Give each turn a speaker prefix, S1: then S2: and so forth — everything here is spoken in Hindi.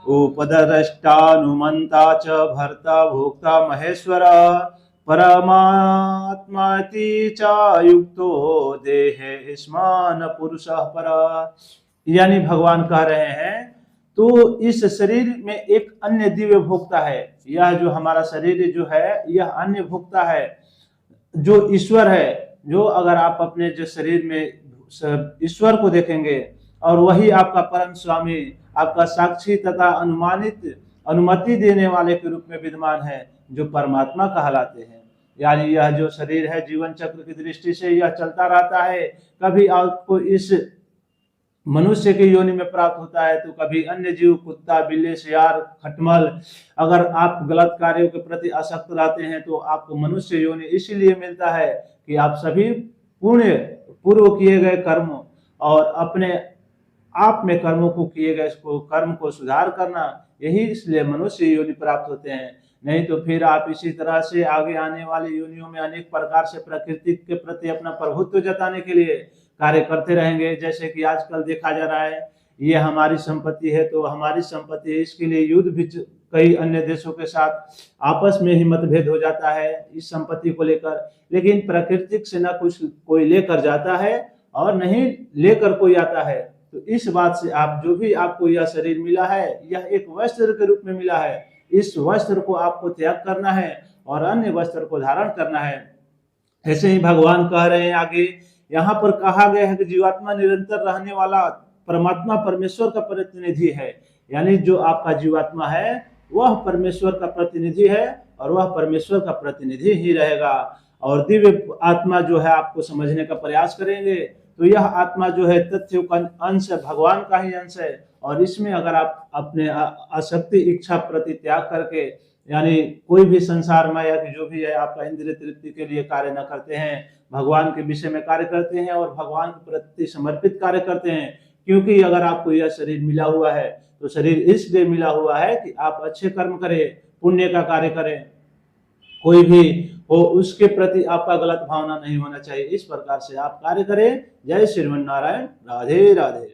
S1: उपद्रष्टानुमन्ता च भर्ता भोक्ता महेश्वर परमात्माति च युक्तो देहे स्मान पुरुषः पर। यानी भगवान कह रहे हैं तो इस शरीर में एक अन्य दिव्य भोक्ता है। यह जो हमारा शरीर जो है यह अन्य भोक्ता है जो ईश्वर है। जो अगर आप अपने जो शरीर में ईश्वर को देखेंगे और वही आपका परम स्वामी, आपका साक्षी तथा अनुमति देने वाले के रूप में विद्यमान है, जो परमात्मा कहलाते हैं। यानी यह जो शरीर है जीवन चक्र की दृष्टि से यह चलता रहता है। कभी आपको इस मनुष्य की योनि में प्राप्त होता है तो कभी अन्य जीव, कुत्ता, बिल्ली, सियार, खटमल। अगर आप गलत कार्यों के प्रति आसक्त रहते हैं तो आपको मनुष्य योनि इसीलिए मिलता है कि आप सभी पुण्य पूर्व किए गए कर्म और अपने आप में कर्मों को किए गए कर्म को सुधार करना, यही इसलिए मनुष्य योनि प्राप्त होते हैं। नहीं तो फिर आप इसी तरह से आगे आने वाली योनियों में अनेक प्रकार से प्रकृति के प्रति अपना प्रभुत्व जताने के लिए कार्य करते रहेंगे। जैसे कि आजकल देखा जा रहा है ये हमारी संपत्ति है तो हमारी संपत्ति है, इसके लिए युद्ध भी कई अन्य देशों के साथ आपस में ही मतभेद हो जाता है इस संपत्ति को लेकर। लेकिन प्राकृतिक से न कुछ कोई लेकर जाता है और नहीं लेकर कोई आता है। तो इस बात से आप जो भी आपको यह शरीर मिला है यह एक वस्त्र के रूप में मिला है। इस वस्त्र को आपको त्याग करना है और अन्य वस्त्र को धारण करना है। ऐसे ही भगवान कह रहे हैं आगे, यहाँ पर कहा गया है कि जीवात्मा निरंतर रहने वाला परमात्मा परमेश्वर का प्रतिनिधि है। यानी जो आपका जीवात्मा है वह परमेश्वर का प्रतिनिधि है और वह परमेश्वर का प्रतिनिधि ही रहेगा। और दिव्य आत्मा जो है आपको समझने का प्रयास करेंगे तो यह आत्मा जो है तथ्य का अंश है, भगवान का ही अंश है। और इसमें अगर आप अपने आसक्ति इच्छा प्रति त्याग करके यानी कोई भी संसार में या जो भी है आपका इंद्रिय तृप्ति के लिए कार्य न करते हैं, भगवान के विषय में कार्य करते हैं और भगवान के प्रति समर्पित कार्य करते हैं। क्योंकि अगर आपको यह शरीर मिला हुआ है तो शरीर इसलिए मिला हुआ है कि आप अच्छे कर्म करें, पुण्य का कार्य करें, कोई भी हो उसके प्रति आपका गलत भावना नहीं होना चाहिए। इस प्रकार से आप कार्य करें। जय श्रीमन नारायण। राधे राधे।